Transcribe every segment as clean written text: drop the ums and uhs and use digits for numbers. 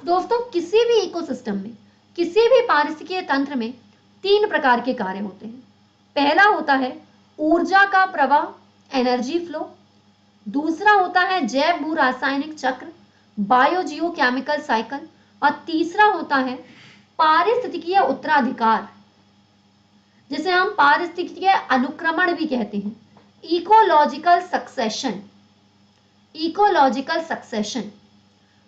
दोस्तों किसी भी इकोसिस्टम में, किसी भी पारिस्थितिकीय तंत्र में 3 प्रकार के कार्य होते हैं। पहला होता है ऊर्जा का प्रवाह, एनर्जी फ्लो। दूसरा होता है जैव भू रासायनिक चक्र, बायोजियोकेमिकल साइकिल। और तीसरा होता है पारिस्थितिकीय उत्तराधिकार, जिसे हम पारिस्थितिकीय अनुक्रमण भी कहते हैं, इकोलॉजिकल सक्सेशन। Ecological succession.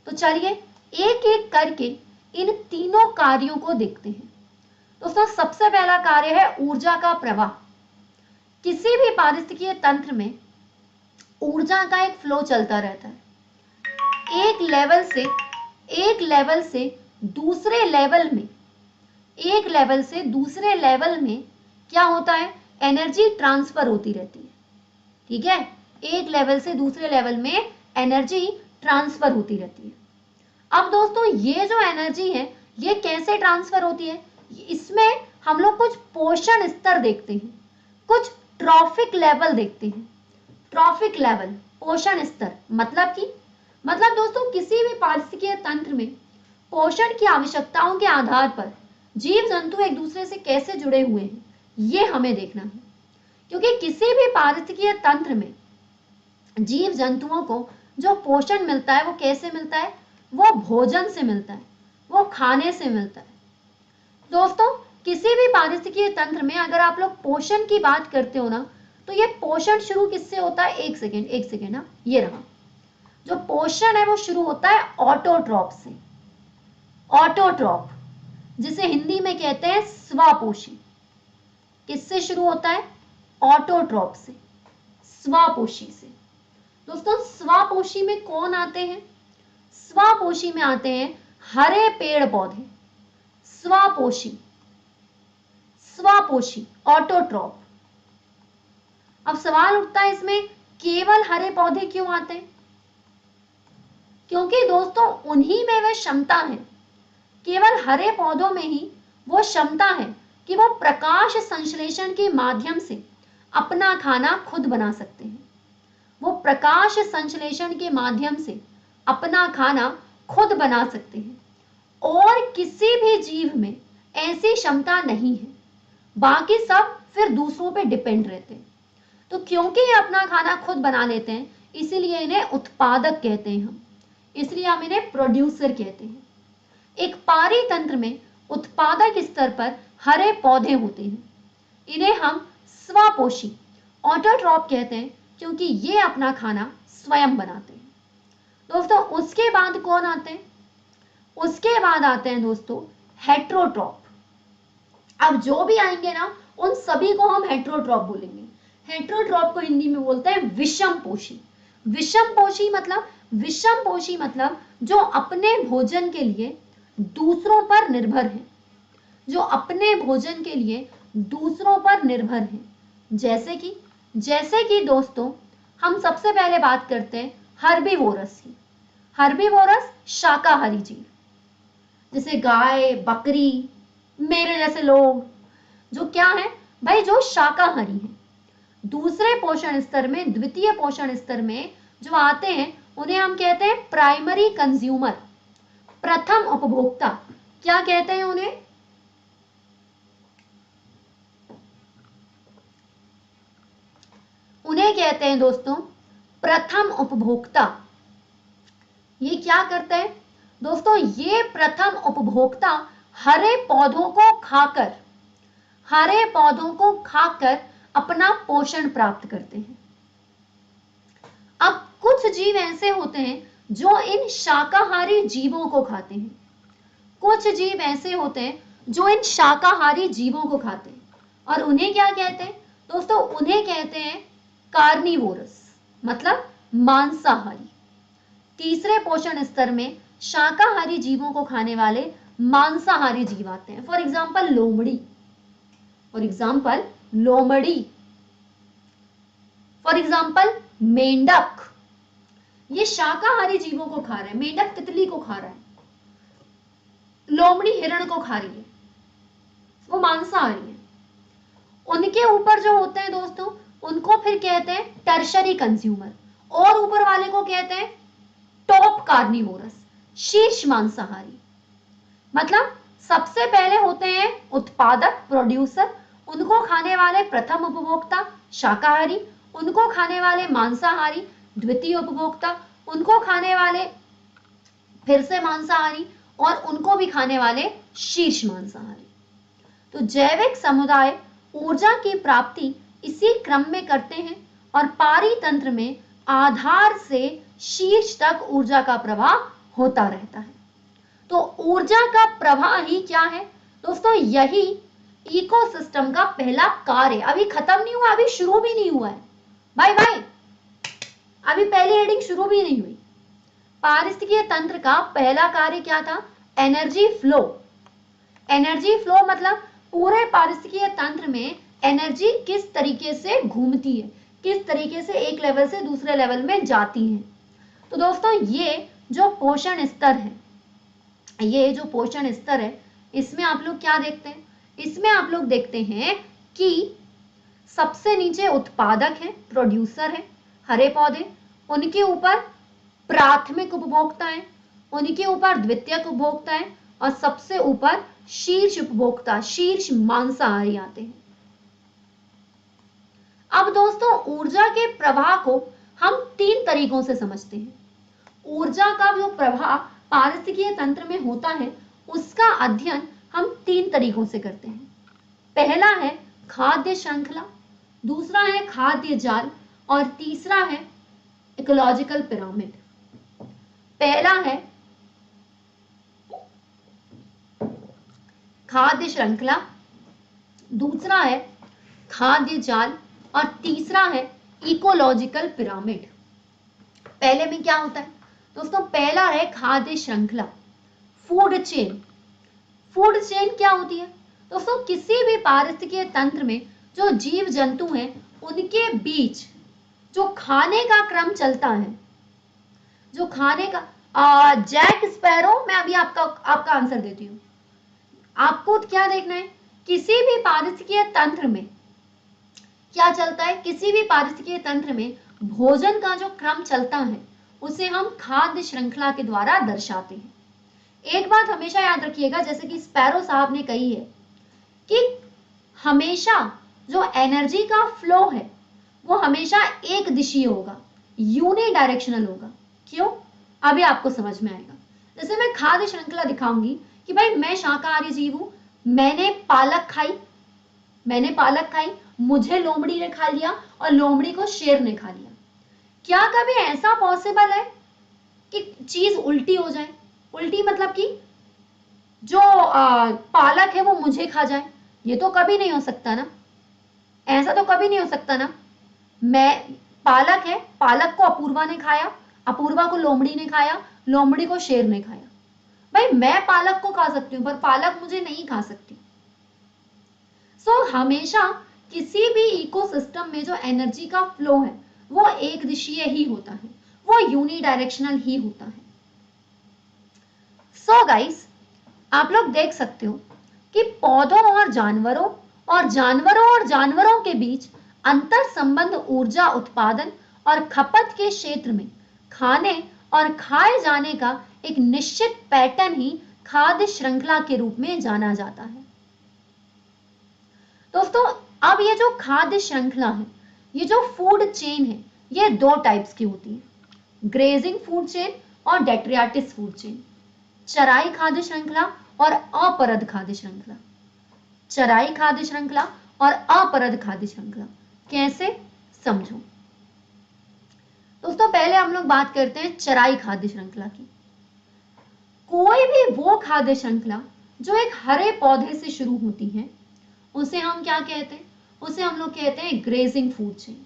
तो चलिए एक एक करके इन तीनों कार्यों को देखते हैं। दोस्तों सबसे पहला कार्य है ऊर्जा का प्रवाह। किसी भी पारिस्थितिकीय तंत्र में ऊर्जा का एक फ्लो चलता रहता है। एक लेवल से दूसरे लेवल में, एक लेवल से दूसरे लेवल में क्या होता है, एनर्जी ट्रांसफर होती रहती है। ठीक है, एक लेवल से दूसरे लेवल में एनर्जी ट्रांसफर होती रहती है। अब दोस्तों ये जो एनर्जी है ये कैसे ट्रांसफर होती है, इसमें हम लोग कुछ पोषण स्तर देखते हैं, कुछ ट्रॉफिक लेवल देखते हैं। ट्रॉफिक लेवल, पोषण स्तर मतलब दोस्तों किसी भी पारिस्थितिकीय तंत्र में पोषण की आवश्यकताओं के आधार पर जीव जंतु एक दूसरे से कैसे जुड़े हुए हैं ये हमें देखना है। क्योंकि किसी भी पारिस्थितिकीय तंत्र में जीव जंतुओं को जो पोषण मिलता है वो कैसे मिलता है, वो भोजन से मिलता है, वो खाने से मिलता है। दोस्तों किसी भी पारिस्थितिकीय तंत्र में अगर आप लोग पोषण की बात करते हो ना, तो ये पोषण शुरू किससे होता है, एक सेकेंड ना, ये रहा। जो पोषण है वो शुरू होता है ऑटोट्रॉप से। ऑटोट्रॉप जिसे हिंदी में कहते हैं स्वापोषी। किससे शुरू होता है, ऑटोट्रॉप से, स्वापोषी से। दोस्तों स्वापोषी में कौन आते हैं, स्वापोषी में आते हैं हरे पेड़ पौधे। स्वापोषी ऑटोट्रॉप। अब सवाल उठता है इसमें केवल हरे पौधे क्यों आते हैं, क्योंकि दोस्तों उन्हीं में वह क्षमता है, केवल हरे पौधों में ही वो क्षमता है कि वो प्रकाश संश्लेषण के माध्यम से अपना खाना खुद बना सकते हैं। वो प्रकाश संश्लेषण के माध्यम से अपना खाना खुद बना सकते हैं और किसी भी जीव में ऐसी क्षमता नहीं है। बाकी सब फिर दूसरों पे डिपेंड रहते हैं। तो क्योंकि ये अपना खाना खुद बना लेते हैं इसीलिए इन्हें उत्पादक कहते हैं हम, इसलिए हम इन्हें प्रोड्यूसर कहते हैं। एक पारितंत्र में उत्पादक स्तर पर हरे पौधे होते हैं, इन्हें हम स्वापोषी ऑटोट्रॉप कहते हैं क्योंकि ये अपना खाना स्वयं बनाते हैं। दोस्तों उसके बाद कौन आते हैं, उसके बाद आते हैं दोस्तों हेट्रोट्रॉप। अब जो भी आएंगे ना उन सभी को हम हेट्रोट्रॉप बोलेंगे। हेट्रोट्रॉप को हिंदी में बोलते हैं विषमपोषी। विषमपोषी मतलब जो अपने भोजन के लिए दूसरों पर निर्भर है, जो अपने भोजन के लिए दूसरों पर निर्भर है। जैसे कि दोस्तों हम सबसे पहले बात करते हैं हर्बीवोरस की। हर्बीवोरस शाकाहारी जीव, जैसे गाय, बकरी, मेरे जैसे लोग जो क्या है भाई, जो शाकाहारी हैं। दूसरे पोषण स्तर में, द्वितीय पोषण स्तर में जो आते हैं उन्हें हम कहते हैं प्राइमरी कंज्यूमर, प्रथम उपभोक्ता। क्या कहते हैं उन्हें, उन्हें कहते हैं दोस्तों प्रथम उपभोक्ता। ये क्या करते हैं दोस्तों, ये प्रथम उपभोक्ता हरे पौधों को खाकर अपना पोषण प्राप्त करते हैं। अब कुछ जीव ऐसे होते हैं जो इन शाकाहारी जीवों को खाते हैं, कुछ जीव ऐसे होते हैं जो इन शाकाहारी जीवों को खाते हैं और उन्हें क्या कहते हैं दोस्तों, उन्हें कहते हैं कार्निवोरस, मतलब मांसाहारी। तीसरे पोषण स्तर में शाकाहारी जीवों को खाने वाले मांसाहारी जीव आते हैं। फॉर एग्जाम्पल लोमड़ी, फॉर एग्जाम्पल मेंढक। ये शाकाहारी जीवों को खा रहे हैं, मेंढक तितली को खा रहा है, लोमड़ी हिरण को खा रही है, वो मांसाहारी है। उनके ऊपर जो होते हैं दोस्तों उनको फिर कहते हैं टर्शरी कंज्यूमर, और ऊपर वाले को कहते हैं टॉप कार्निवोरस, शीर्ष मांसाहारी। मतलब सबसे पहले होते हैं उत्पादक, प्रोड्यूसर, उनको खाने वाले प्रथम उपभोक्ता शाकाहारी, उनको खाने वाले मांसाहारी द्वितीय उपभोक्ता, उनको खाने वाले फिर से मांसाहारी, और उनको भी खाने वाले शीर्ष मांसाहारी। तो जैविक समुदाय ऊर्जा की प्राप्ति इसी क्रम में करते हैं और पारितंत्र में आधार से शीर्ष तक ऊर्जा का प्रवाह होता रहता है। तो ऊर्जा का प्रवाह ही क्या है दोस्तों? यही इकोसिस्टम का पहला कार्य। अभी खत्म नहीं हुआ, अभी शुरू भी नहीं हुआ है भाई भाई, अभी पहली हेडिंग शुरू भी नहीं हुई। पारिस्थितिकीय तंत्र का पहला कार्य क्या था? Energy flow. एनर्जी फ्लो मतलब पूरे पारिस्थितिकीय तंत्र में एनर्जी किस तरीके से घूमती है, किस तरीके से एक लेवल से दूसरे लेवल में जाती है। तो दोस्तों ये जो पोषण स्तर है, ये जो पोषण स्तर है, इसमें आप लोग क्या देखते हैं? इसमें आप लोग देखते हैं कि सबसे नीचे उत्पादक है, प्रोड्यूसर है, हरे पौधे, उनके ऊपर प्राथमिक उपभोक्ता है, उनके ऊपर द्वितीयक उपभोक्ता है, और सबसे ऊपर शीर्ष उपभोक्ता, शीर्ष मांसाहारी आते हैं। अब दोस्तों ऊर्जा के प्रवाह को हम 3 तरीकों से समझते हैं। ऊर्जा का जो प्रवाह पारिस्थितिकीय तंत्र में होता है उसका अध्ययन हम 3 तरीकों से करते हैं। पहला है खाद्य श्रृंखला, दूसरा है खाद्य जाल, और तीसरा है इकोलॉजिकल पिरामिड। पहला है खाद्य श्रृंखला, दूसरा है खाद्य जाल, और तीसरा है इकोलॉजिकल पिरामिड। पहले में क्या होता है दोस्तों? पहला है खाद्य श्रृंखला, फूड चेन। फूड चेन क्या होती है दोस्तों? किसी भी पारिस्थितिकीय तंत्र में जो जीव जंतु हैं उनके बीच जो खाने का क्रम चलता है, जो खाने का जैक स्पैरो, मैं अभी आपका आंसर देती हूँ। आपको क्या देखना है? किसी भी पारिस्थितिकीय तंत्र में क्या चलता है? किसी भी पारिस्थितिकीय तंत्र में भोजन का जो क्रम चलता है उसे हम खाद्य श्रृंखला के द्वारा दर्शाते हैं। एक बात हमेशा याद रखिएगा, जैसे कि स्पैरो साहब ने कही है कि हमेशा जो एनर्जी का फ्लो है वो हमेशा एक दिशीय होगा, यूनिडायरेक्शनल होगा। क्यों? अभी आपको समझ में आएगा। जैसे मैं खाद्य श्रृंखला दिखाऊंगी कि भाई मैं शाकाहारी जीव हूं, मैंने पालक खाई, मुझे लोमड़ी ने खा लिया और लोमड़ी को शेर ने खा लिया। क्या कभी ऐसा पॉसिबल है कि चीज उल्टी हो जाए? उल्टी मतलब कि जो पालक है वो मुझे खा जाए? ये तो कभी नहीं हो सकता ना, ऐसा तो कभी नहीं हो सकता ना। मैं पालक है, पालक को अपूर्वा ने खाया, अपूर्वा को लोमड़ी ने खाया, लोमड़ी को शेर ने खाया। भाई मैं पालक को खा सकती हूँ पर पालक मुझे नहीं खा सकती। सो हमेशा किसी भी इकोसिस्टम में जो एनर्जी का फ्लो है वो एक दिशीय ही होता है, वो यूनिडायरेक्शनल ही होता है। सो गाइस, आप लोग देख सकते हो कि पौधों और जानवरों के बीच अंतर संबंध ऊर्जा उत्पादन और खपत के क्षेत्र में खाने और खाए जाने का एक निश्चित पैटर्न ही खाद्य श्रृंखला के रूप में जाना जाता है। दोस्तों अब ये जो खाद्य श्रृंखला है, ये जो फूड चेन है, ये 2 टाइप्स की होती है, ग्रेजिंग फूड चेन और डेट्रियाटिस फूड चेन। चराई खाद्य श्रृंखला और अपरद खाद्य श्रृंखला। चराई खाद्य श्रृंखला और अपरद खाद्य श्रृंखला कैसे, समझो। दोस्तों पहले हम लोग बात करते हैं चराई खाद्य श्रृंखला की। कोई भी वो खाद्य श्रृंखला जो एक हरे पौधे से शुरू होती है उसे हम क्या कहते हैं? उसे हम लोग कहते हैं grazing food chain.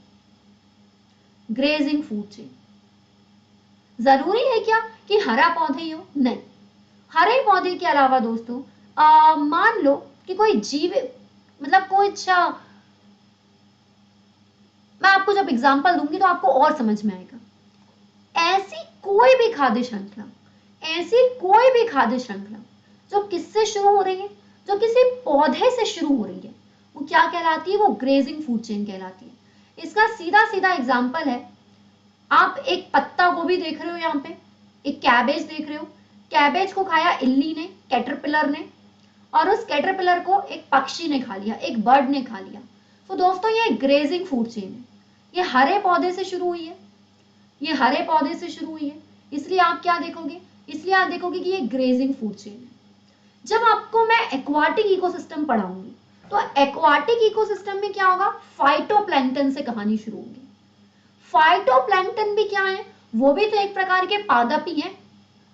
Grazing food chain. जरूरी है क्या कि हरा पौधे ही हो? नहीं, हरे पौधे के अलावा दोस्तों मान लो कि कोई जीव, मतलब कोई, अच्छा मैं आपको जब एग्जांपल दूंगी तो आपको और समझ में आएगा। ऐसी कोई भी खाद्य श्रृंखला जो किससे शुरू हो रही है, जो किसी पौधे से शुरू हो रही है, वो क्या कहलाती है? वो ग्रेजिंग फूड चेन कहलाती है। इसका सीधा सीधा एग्जांपल है, आप एक पत्ता गोभी देख रहे हो, यहाँ पे एक कैबेज देख रहे हो। कैबेज को खाया इल्ली ने, कैटरपिलर ने, और उस कैटरपिलर को एक पक्षी ने खा लिया, एक बर्ड ने खा लिया। तो दोस्तों ये ग्रेजिंग फूड चेन है, ये हरे पौधे से शुरू हुई है, ये हरे पौधे से शुरू हुई है, इसलिए आप क्या देखोगे, इसलिए आप देखोगे कि ये ग्रेजिंग फूड चेन है। जब आपको मैं एक्वाटिक इकोसिस्टम पढ़ाऊंगी तो एक्वाटिक इकोसिस्टम में क्या होगा, फाइटोप्लैंक्टन से कहानी शुरू होगी। फाइटोप्लैंक्टन भी क्या है, वो भी तो एक प्रकार के पादप ही हैं,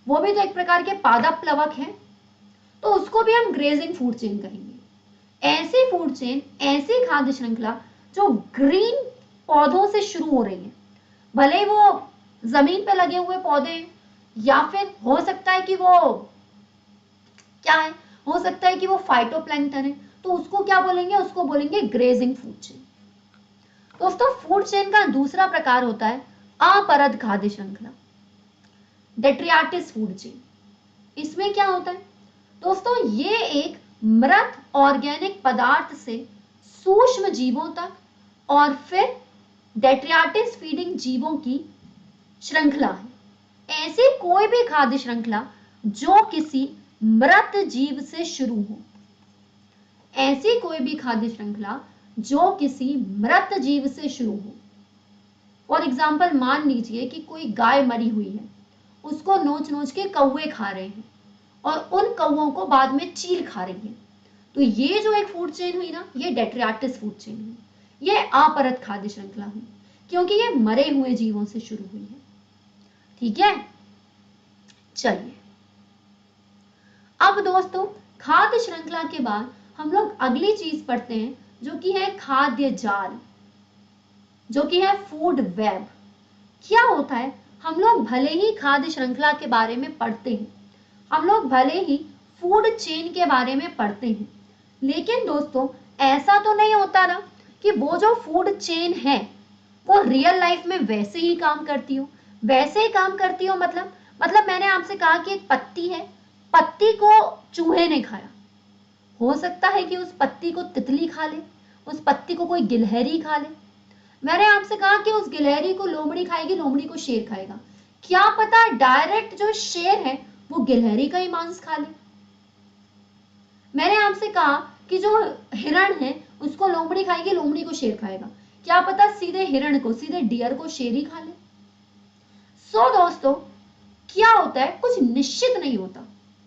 वो भी तो एक प्रकार के पादप प्लवक हैं, तो उसको भी हम ग्रेजिंग फूड चेन कहेंगे। ऐसी फूड चेन, ऐसी खाद्य श्रृंखला जो ग्रीन पौधों से शुरू हो रही है, भले वो जमीन पे लगे हुए पौधे, या फिर हो सकता है कि वो क्या है, हो सकता है कि वो फाइटोप्लैंक्टन है, तो उसको क्या बोलेंगे, उसको बोलेंगे ग्रेजिंग फूड चेन। दोस्तों फूड चेन का दूसरा प्रकार होता है अपरद खाद्य श्रृंखला, डेट्रियाटिस फूड चेन। इसमें क्या होता है दोस्तों, ये एक मृत ऑर्गेनिक पदार्थ से सूक्ष्म जीवों तक और फिर डेट्रियाटिस फीडिंग जीवों की श्रृंखला है। ऐसी कोई भी खाद्य श्रृंखला जो किसी मृत जीव से शुरू हो, ऐसी कोई भी खाद्य श्रृंखला जो किसी मृत जीव से शुरू हो। फॉर एग्जाम्पल मान लीजिए कि कोई गाय मरी हुई है, उसको नोच नोच के कौवे खा रहे हैं और उन कौवों को बाद में चील खा रही है, तो ये जो एक फूड चेन हुई ना, ये डेट्रियाटिस फूड चेन हुई, ये अपरद खाद्य श्रृंखला हुई, क्योंकि ये मरे हुए जीवों से शुरू हुई है। ठीक है, चलिए अब दोस्तों खाद्य श्रृंखला के बाद हम लोग अगली चीज पढ़ते हैं जो कि है खाद्य जाल, जो कि है फूड वेब। क्या होता है, हम लोग भले ही खाद्य श्रृंखला के बारे में पढ़ते हैं, हम लोग भले ही फूड चेन के बारे में पढ़ते हैं, लेकिन दोस्तों ऐसा तो नहीं होता ना कि वो जो फूड चेन है वो रियल लाइफ में वैसे ही काम करती हो। वैसे ही काम करती हो मतलब मैंने आपसे कहा कि एक पत्ती है, पत्ती को चूहे ने खाया, हो सकता है कि उस पत्ती को तितली खा ले, उस पत्ती को कोई गिलहरी खा ले। मैंने आपसे कहा कि उस गिलहरी को लोमड़ी खाएगी, लोमड़ी को शेर खाएगा, क्या पता डायरेक्ट जो शेर है वो गिलहरी का ही मांस खा ले। मैंने आपसे कहा कि जो हिरण है उसको लोमड़ी खाएगी, लोमड़ी को शेर खाएगा, क्या पता सीधे हिरण को, सीधे डियर को शेर ही खा ले। सो दोस्तों क्या होता है, कुछ निश्चित नहीं होता,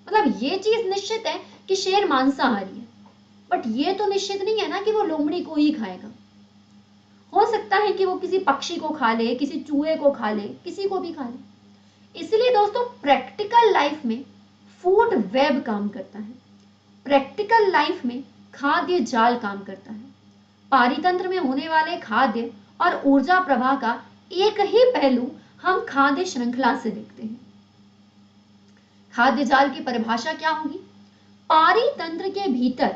मतलब ये चीज निश्चित है कि शेर मांसाहारी है, बट ये तो निश्चित नहीं है ना कि वो लोमड़ी को ही खाएगा। हो सकता है कि वो किसी पक्षी को खा ले, किसी चूहे को खा ले, किसी को भी खा ले। इसलिए दोस्तों प्रैक्टिकल लाइफ में फूड वेब काम करता है, प्रैक्टिकल लाइफ में खाद्य जाल काम करता है। पारितंत्र में होने वाले खाद्य और ऊर्जा प्रवाह का एक ही पहलू हम खाद्य श्रृंखला से देखते हैं। खाद्य जाल की परिभाषा क्या होगी, पारितंत्र के भीतर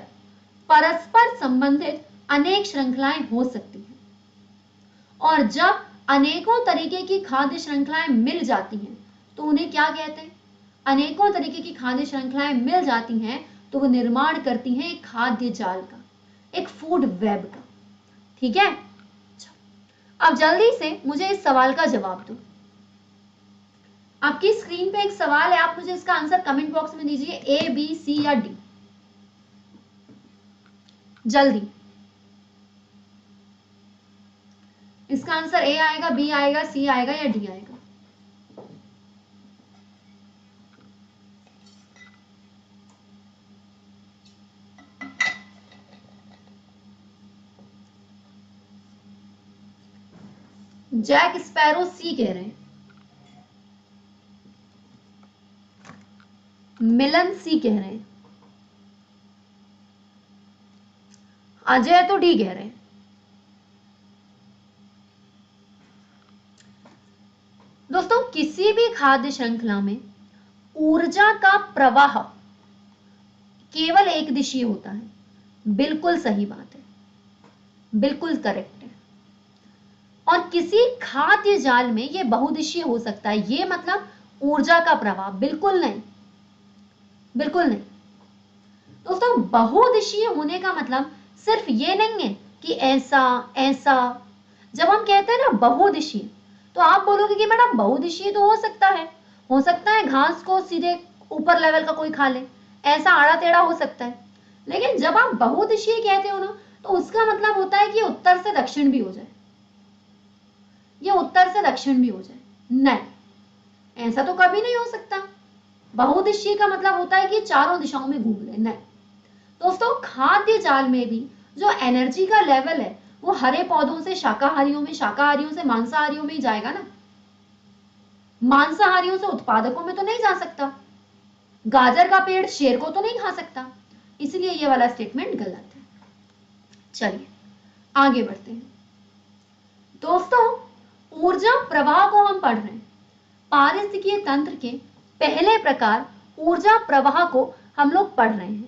परस्पर संबंधित अनेक श्रृंखलाएं हो सकती हैं, और जब अनेकों तरीके की खाद्य श्रृंखलाएं मिल जाती हैं तो उन्हें क्या कहते हैं, अनेकों तरीके की खाद्य श्रृंखलाएं मिल जाती हैं तो वो निर्माण करती हैं एक खाद्य जाल का, एक फूड वेब का। ठीक है, अब जल्दी से मुझे इस सवाल का जवाब दो। आपकी स्क्रीन पे एक सवाल है, आप मुझे इसका आंसर कमेंट बॉक्स में दीजिए, ए बी सी या डी, जल्दी। इसका आंसर ए आएगा, बी आएगा, सी आएगा या डी आएगा। जैक स्पैरो सी कह रहे हैं, मिलन सी कह रहे हैं, अजय तो डी कह रहे हैं। दोस्तों किसी भी खाद्य श्रृंखला में ऊर्जा का प्रवाह केवल एक दिशीय होता है, बिल्कुल सही बात है, बिल्कुल करेक्ट है। और किसी खाद्य जाल में यह बहुदिशीय हो सकता है, ये मतलब ऊर्जा का प्रवाह बिल्कुल नहीं, बिल्कुल नहीं। दोस्तों बहुदिशीय होने का मतलब सिर्फ ये नहीं है कि ऐसा ऐसा। जब हम कहते हैं ना बहुदिशीय, तो आप बोलोगे कि मैडम बहुदिशीय तो हो सकता है घास को सीधे ऊपर लेवल का कोई खा ले, ऐसा आड़ा टेढ़ा हो सकता है। लेकिन जब आप बहुदिशीय कहते हो ना, तो उसका मतलब होता है कि उत्तर से दक्षिण भी हो जाए, ये उत्तर से दक्षिण भी हो जाए। नहीं, ऐसा तो कभी नहीं हो सकता। बहुदिशीय का मतलब होता है कि चारों दिशाओं में घूम ले। नहीं दोस्तों, खाद्य जाल में भी जो एनर्जी का लेवल है वो हरे पौधों से शाकाहारियों में, शाकाहारियों से मांसाहारियों में ही जाएगा ना, मांसाहारियों से उत्पादकों में तो नहीं जा सकता। गाजर का पेड़ शेर को तो नहीं खा सकता, इसलिए ये वाला स्टेटमेंट गलत है। चलिए आगे बढ़ते हैं दोस्तों। ऊर्जा प्रवाह को हम पढ़ रहे हैं। पारिस्थितिकीय तंत्र के पहले प्रकार ऊर्जा प्रवाह को हम लोग पढ़ रहे हैं।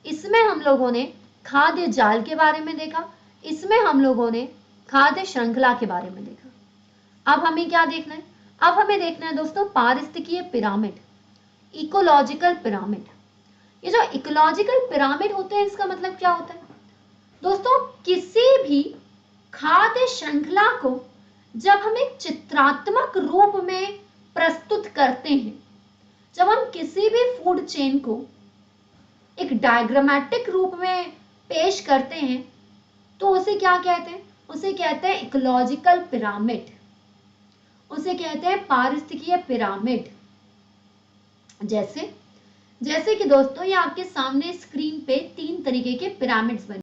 इसमें हम लोगों ने खाद्य जाल के बारे में देखा, इसमें हम लोगों ने खाद्य श्रृंखला के बारे में देखा। अब हमें क्या देखना है? अब हमें देखना है दोस्तों पारिस्थितिकीय पिरामिड, इकोलॉजिकल पिरामिड। ये जो इकोलॉजिकल पिरामिड होते हैं, इसका मतलब क्या होता है दोस्तों? किसी भी खाद्य श्रृंखला को जब हम एक चित्रात्मक रूप में प्रस्तुत करते हैं, जब हम किसी भी फूड चेन को एक डायग्रामेटिक रूप में पेश करते हैं, तो उसे क्या कहते हैं? उसे कहते हैं इकोलॉजिकल पिरामिड, उसे कहते हैं पारिस्थितिकीय पिरामिड। जैसे कि दोस्तों ये आपके सामने स्क्रीन पे 3 तरीके के पिरामिड्स बने